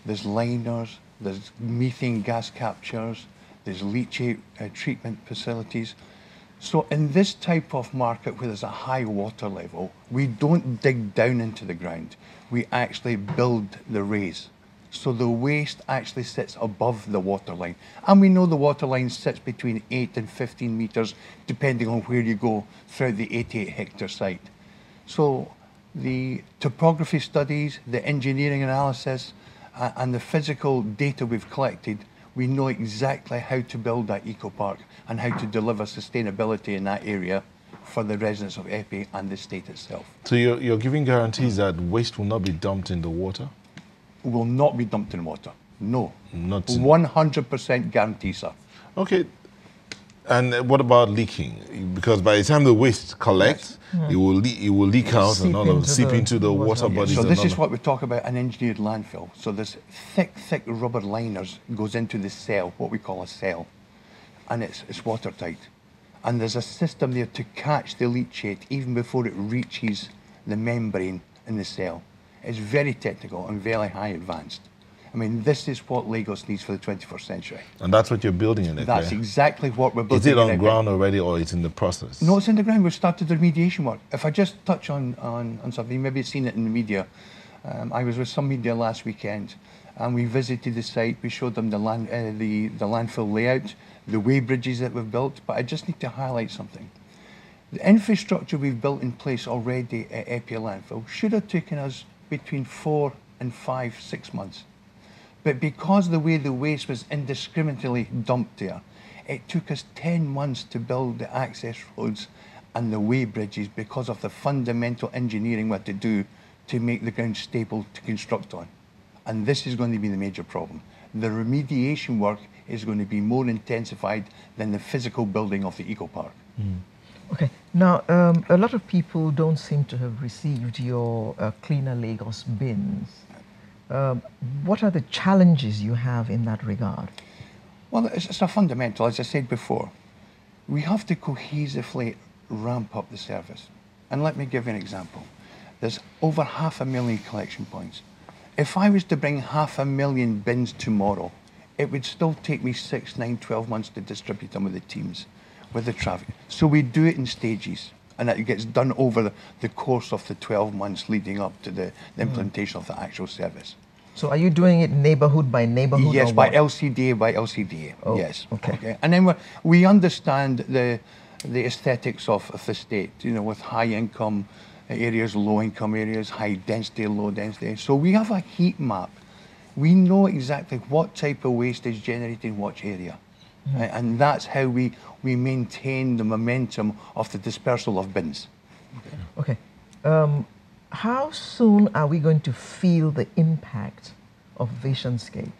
there's liners, there's methane gas captures, there's leachate treatment facilities. So in this type of market where there's a high water level, we don't dig down into the ground. We actually build the raise. So the waste actually sits above the water line. And we know the water line sits between 8 and 15 metres, depending on where you go throughout the 88 hectare site. So the topography studies, the engineering analysis, and the physical data we've collected, we know exactly how to build that eco-park and how to deliver sustainability in that area for the residents of Epi and the state itself. So you're giving guarantees that waste will not be dumped in the water? Will not be dumped in water. No. Not 100% guarantee, sir. Okay. And what about leaking? Because by the time the waste collects, it will leak out and seep into the water bodies. So this is what we talk about, an engineered landfill. So this thick rubber liners goes into the cell, what we call a cell, and it's watertight. And there's a system there to catch the leachate even before it reaches the membrane in the cell. It's very technical and very high advanced. I mean, this is what Lagos needs for the 21st century. And that's what you're building in it? That's exactly what we're building. Is it on ground already, or it's in the process? No, it's in the ground. We've started the remediation work. If I just touch on something, maybe you've seen it in the media. I was with some media last weekend, and we visited the site. We showed them the landfill layout, the way bridges that we've built. But I just need to highlight something. The infrastructure we've built in place already at Epi landfill should have taken us between 4 and 5, 6 months. But because the way the waste was indiscriminately dumped there, it took us 10 months to build the access roads and the way bridges because of the fundamental engineering we had to do to make the ground stable to construct on. And this is going to be the major problem. The remediation work is going to be more intensified than the physical building of the eco-park. Okay, now a lot of people don't seem to have received your Cleaner Lagos bins. What are the challenges you have in that regard? Well, it's a fundamental, as I said before. We have to cohesively ramp up the service. And let me give you an example. There's over 500,000 collection points. If I was to bring 500,000 bins tomorrow, it would still take me 6, 9, 12 months to distribute them with the teams, with the traffic. So we do it in stages, and it gets done over the course of the 12 months leading up to the implementation of the actual service. So are you doing it neighborhood by neighborhood? Yes, or by what? LCDA by LCDA, Oh, yes. okay. And then we understand the aesthetics of the state, you know, with high income areas, low income areas, high density, low density. So we have a heat map. We know exactly what type of waste is generated in which area. And that's how we maintain the momentum of the dispersal of bins. Okay. How soon are we going to feel the impact of Visionscape?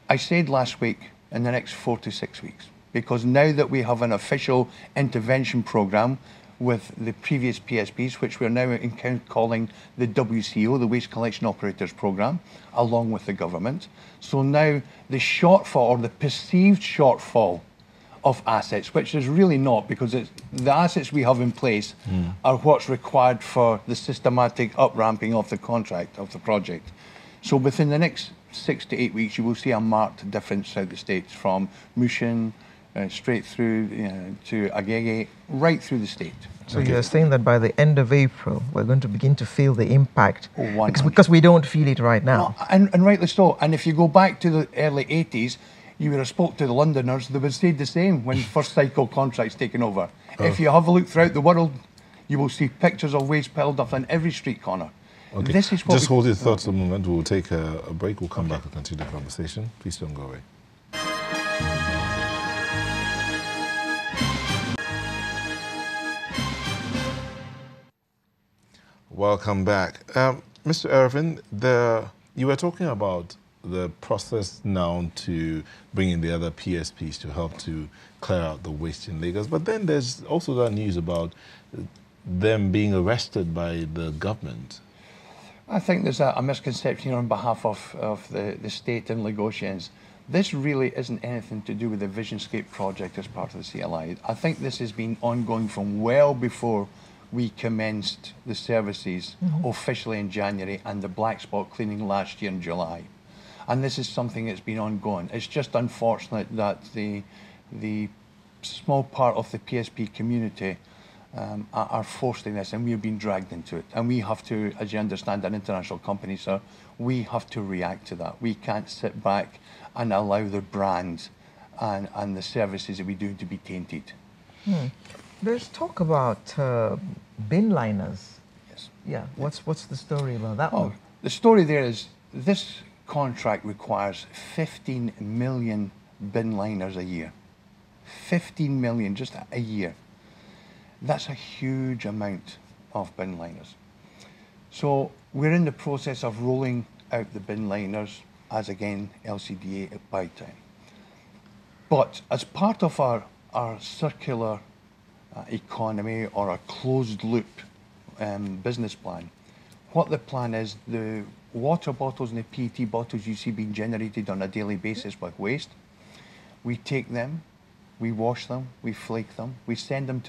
I said last week, in the next 4 to 6 weeks, because now that we have an official intervention program with the previous PSPs, which we're now calling the WCO, the Waste Collection Operators Program, along with the government. So now the shortfall, or the perceived shortfall of assets, which is really not, because the assets we have in place are what's required for the systematic up-ramping of the contract, of the project. So within the next 6 to 8 weeks, you will see a marked difference throughout the states, from Mushin straight through to Agege, right through the state. So you're saying that by the end of April, we're going to begin to feel the impact, Oh, because we don't feel it right now. No, and rightly so. And if you go back to the early 80s, you would have spoke to the Londoners, they would say the same when first cycle contracts taken over. If you have a look throughout the world, you will see pictures of waste piled up on every street corner. Okay. This is what Just hold your thoughts a moment. We'll take a break. We'll come back and continue the conversation. Please don't go away. Welcome back. Mr. Irvine, you were talking about the process now to bring in the other PSPs to help to clear out the waste in Lagos. But then there's also that news about them being arrested by the government. I think there's a misconception on behalf of the state and Lagosians. This really isn't anything to do with the Visionscape project as part of the CLI. I think this has been ongoing from well before we commenced the services officially in January and the black spot cleaning last year in July. And this is something that's been ongoing. It's just unfortunate that the small part of the PSP community are forced in this, and we've been dragged into it. And we have to, as you understand, an international company, sir, we have to react to that. We can't sit back and allow the brand and the services that we do to be tainted. There's talk about bin liners. Yes. Yeah. What's the story about that Oh, one? the story there is this contract requires 15 million bin liners a year. 15 million just a year. That's a huge amount of bin liners. So we're in the process of rolling out the bin liners as, again, LCDA at Pt.2. But as part of our circular economy or a closed loop business plan, what the plan is, the water bottles and the PET bottles you see being generated on a daily basis with waste, we take them, we wash them, we flake them, we send them to